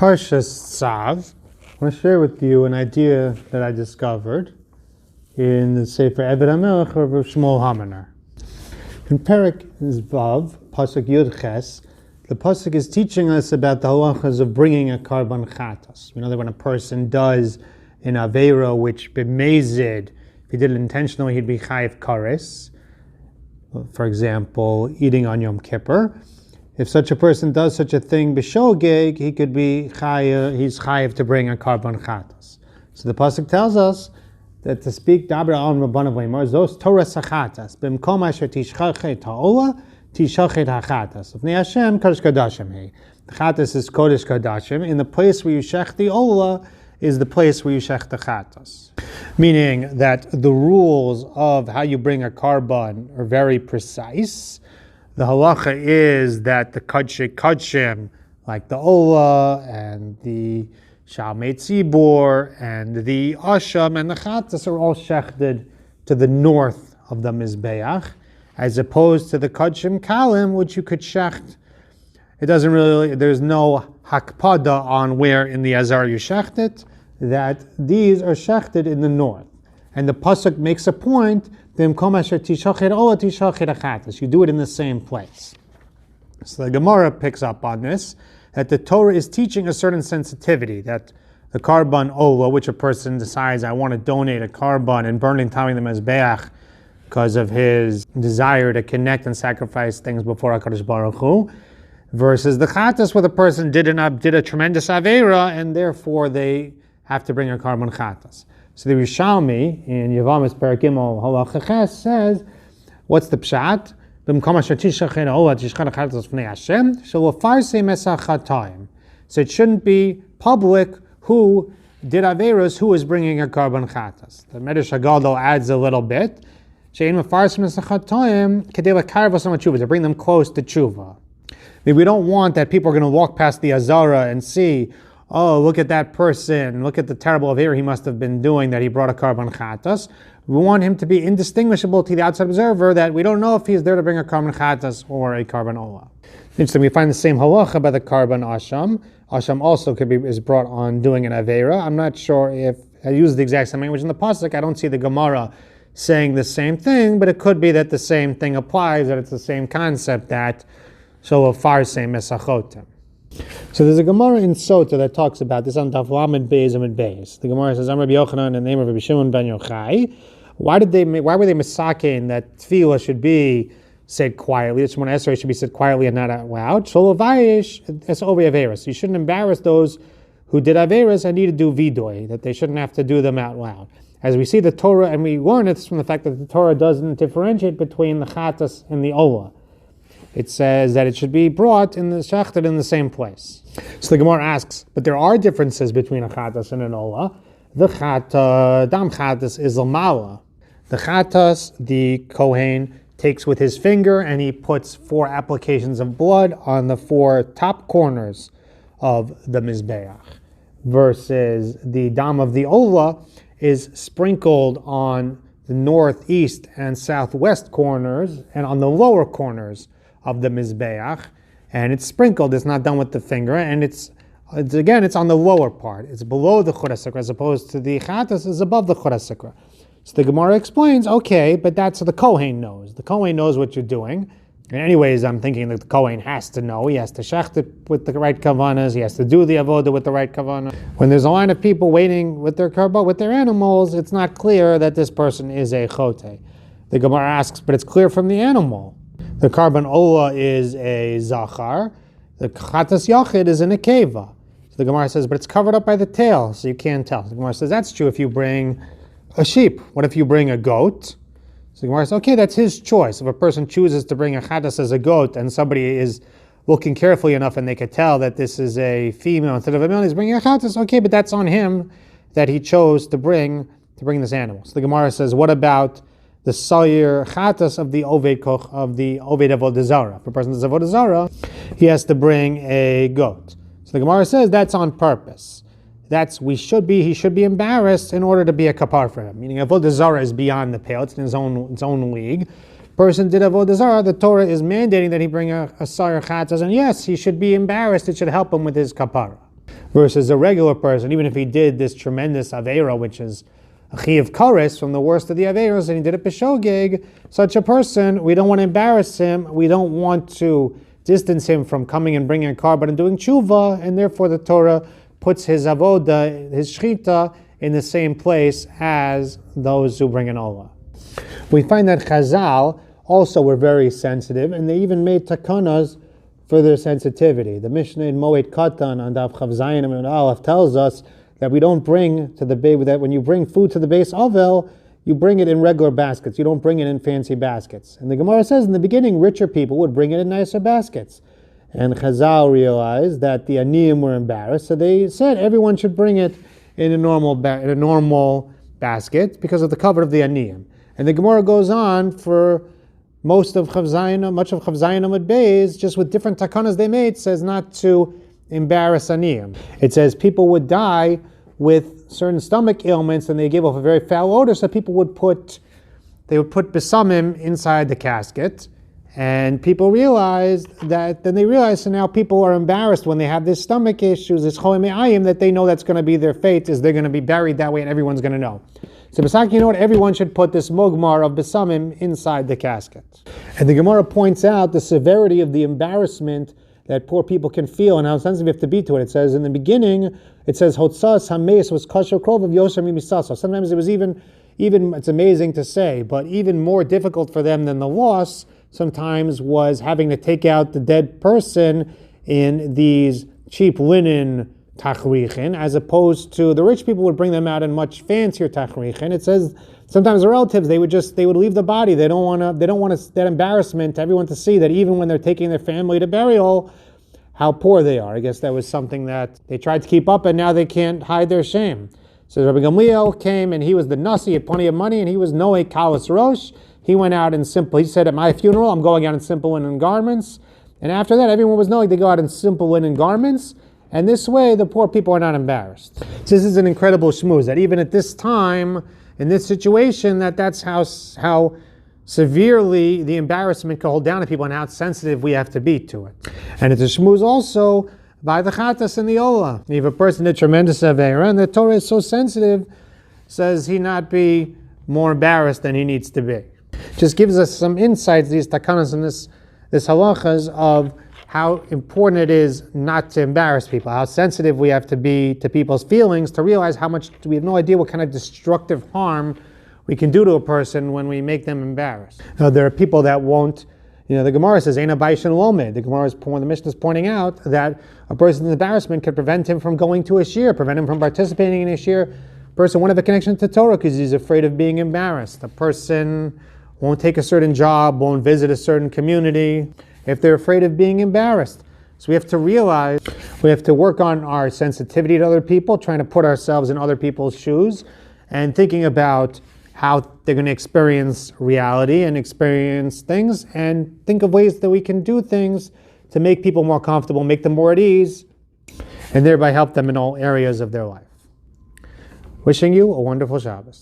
Parshas Tzav, I want to share with you an idea that I discovered in the Sefer Eved HaMelech of Rav Shmuel Hamaner. In Perek Vav, Pasuk Yud Ches, the Pasuk is teaching us about the halachas of bringing a karban Chatas. We know that when a person does an Aveira, which b'mezid, if he did it intentionally, he'd be chayiv kares. For example, eating on Yom Kippur. If such a person does such a thing b'shogeg, he could be chayiv, he's chayiv to bring a karban Chatas. So the Pasuk tells us that to speak Dabra al Rabbanav Leimar, those Torah Chatas, b'mkom asher shechted Olah, shechted Chatas. V'nei Hashem kodesh kodashim he. The Chatas is kodesh kodashim. In the place where you shech the Olah is the place where you shech the Chatas. Meaning that the rules of how you bring a karban are very precise. The halacha is that the kachim, like the Olah and the Shalmei Tzibor and the Asham and the Chatas are all shechted to the north of the Mizbeach, as opposed to the Kachim Kalim, which you could shecht. It doesn't really, there's no hakpada on where in the Azar you shecht it, that these are shechted in the north. And the Pasuk makes a point, you do it in the same place. So the Gemara picks up on this, that the Torah is teaching a certain sensitivity, that the karban Olah, which a person decides, I want to donate a karban and burning tamim the mezbeach because of his desire to connect and sacrifice things before HaKadosh Baruch Hu, versus the Chatas, where the person did a tremendous Aveira, and therefore they have to bring a karban Chatas. So the Rishalmi in Yavamis Perek Gimel Halacha Ches says, what's the pshat? So it shouldn't be public who did Averos, who is bringing a karban Chatas. The Medrash Hagadol adds a little bit. To bring them close to tshuva. We don't want that people are going to walk past the Azara and see, oh, look at that person, look at the terrible Aveira he must have been doing that he brought a karban Chatas. We want him to be indistinguishable to the outside observer, that we don't know if he's there to bring a karban Chatas or a karban Olah. Interesting, we find the same halacha by the karban Asham. Asham also is brought on doing an Aveira. I'm not sure if I use the exact same language in the Pasuk. I don't see the Gemara saying the same thing, but it could be that the same thing applies, that it's the same concept, that shelo farsei mesachotem. So there's a Gemara in Sota that talks about this on Daf Lamed Beis Amud Beis. The Gemara says, "I'm Rabbi Yochanan in the name of Rabbi Shimon ben Yochai." Why were they misakein that tefillah should be said quietly? That Shemona Esrei should be said quietly and not out loud. Shelo vayish es ovei averos. You shouldn't embarrass those who did averos and need to do vidoy. That they shouldn't have to do them out loud. As we see the Torah, and we learn it from the fact that the Torah doesn't differentiate between the Chatas and the Olah. It says that it should be brought in the shechted in the same place. So the Gemara asks, but there are differences between a Chatas and an Olah. The Dam Chatas is a Mala. The Chatas, the Kohen, takes with his finger and he puts 4 applications of blood on the 4 top corners of the Mizbeach. Versus the Dam of the Olah is sprinkled on the northeast and southwest corners and on the lower corners of the Mizbeach, and it's sprinkled, it's not done with the finger, and it's on the lower part. It's below the Churasakra, as opposed to the Chatas is above the Churasakra. So the Gemara explains, okay, but that's what the Kohen knows. The Kohen knows what you're doing. And anyways, I'm thinking that the Kohen has to know. He has to shecht it with the right kavanas. He has to do the avoda with the right kavana. When there's a line of people waiting with their karba, with their animals, it's not clear that this person is a chote. The Gemara asks, but it's clear from the animal. The karban Olah is a zachar. The chatas yachid is a nekeva. So the Gemara says, but it's covered up by the tail, so you can't tell. The Gemara says, that's true if you bring a sheep. What if you bring a goat? So the Gemara says, okay, that's his choice. If a person chooses to bring a chatas as a goat and somebody is looking carefully enough and they could tell that this is a female instead of a male, he's bringing a chatas, okay, but that's on him that he chose to bring this animal. So the Gemara says, what about the Sayir Chatas of the Oved Koch, of the Oved Avodah Zarah? If a person does Avodah Zarah, he has to bring a goat. So the Gemara says that's on purpose. He should be embarrassed in order to be a kapar for him. Meaning Avodah Zarah is beyond the pale, it's in its own league. Person did Avodah Zarah, the Torah is mandating that he bring a Sayir Chatas, and yes, he should be embarrassed, it should help him with his kapara. versus a regular person, even if he did this tremendous Aveira, which is a Chiyav Kares, from the worst of the Aveiros, and he did it B'shogeg, such a person, we don't want to embarrass him, we don't want to distance him from coming and bringing a carbon and doing tshuva, and therefore the Torah puts his avoda, his shechita, in the same place as those who bring an Olah. We find that Chazal also were very sensitive, and they even made takanas for their sensitivity. The Mishnah in Moed Katan on Daf Chav Zayin and Aleph tells us that we don't bring to the baby, that when you bring food to the base Avel, you bring it in regular baskets. You don't bring it in fancy baskets. And the Gemara says in the beginning, richer people would bring it in nicer baskets. And Chazal realized that the Aniyim were embarrassed, so they said everyone should bring it in a normal basket because of the cover of the Aniyim. And the Gemara goes on for much of Chav Zayin Amud Beis, just with different takanas they made, says not to embarrass Aniyim. It says people would die with certain stomach ailments and they gave off a very foul odor, so people would put besamim inside the casket. And people realized that, so now people are embarrassed when they have this stomach issues, this choleme'ayim, that they know that's going to be their fate, is they're going to be buried that way and everyone's going to know. So Besaki, you know what? Everyone should put this mugmar of besamim inside the casket. And the Gemara points out the severity of the embarrassment that poor people can feel and how sensitive you have to be to it. It says in the beginning, it says, Hotzas hameis was kasher krov of yosher mimisaso. Sometimes it was even, it's amazing to say, but even more difficult for them than the loss sometimes was having to take out the dead person in these cheap linen tachrichin, as opposed to the rich people would bring them out in much fancier tachrichin. It says sometimes the relatives, they would leave the body. They don't want that embarrassment to everyone to see that even when they're taking their family to burial, how poor they are. I guess that was something that they tried to keep up, and now they can't hide their shame. So Rabbi Gamliel came, and he was the nasi, he had plenty of money, and he was noe kalas rosh. He went out in simple, he said, at my funeral, I'm going out in simple linen garments. And after that, everyone was knowing they go out in simple linen garments. And this way, the poor people are not embarrassed. So this is an incredible shmooze, that even at this time, in this situation, that's how severely the embarrassment can hold down to people and how sensitive we have to be to it. And it's a shmooze also by the Chatas and the Olah. If a person did tremendous aveira, and the Torah is so sensitive, says he not be more embarrassed than he needs to be. Just gives us some insights, these takanas and this halachas, of how important it is not to embarrass people, how sensitive we have to be to people's feelings, to realize how much we have no idea what kind of destructive harm we can do to a person when we make them embarrassed. Now, there are people that won't, the Gemara says, Eina Baishin Lomed. The Mishnah is pointing out that a person's embarrassment could prevent him from going to a shir, prevent him from participating in a shir. A person won't have a connection to Torah because he's afraid of being embarrassed. A person won't take a certain job, won't visit a certain community, if they're afraid of being embarrassed. So we have to realize, we have to work on our sensitivity to other people, trying to put ourselves in other people's shoes, and thinking about how they're going to experience reality and experience things, and think of ways that we can do things to make people more comfortable, make them more at ease, and thereby help them in all areas of their life. Wishing you a wonderful Shabbos.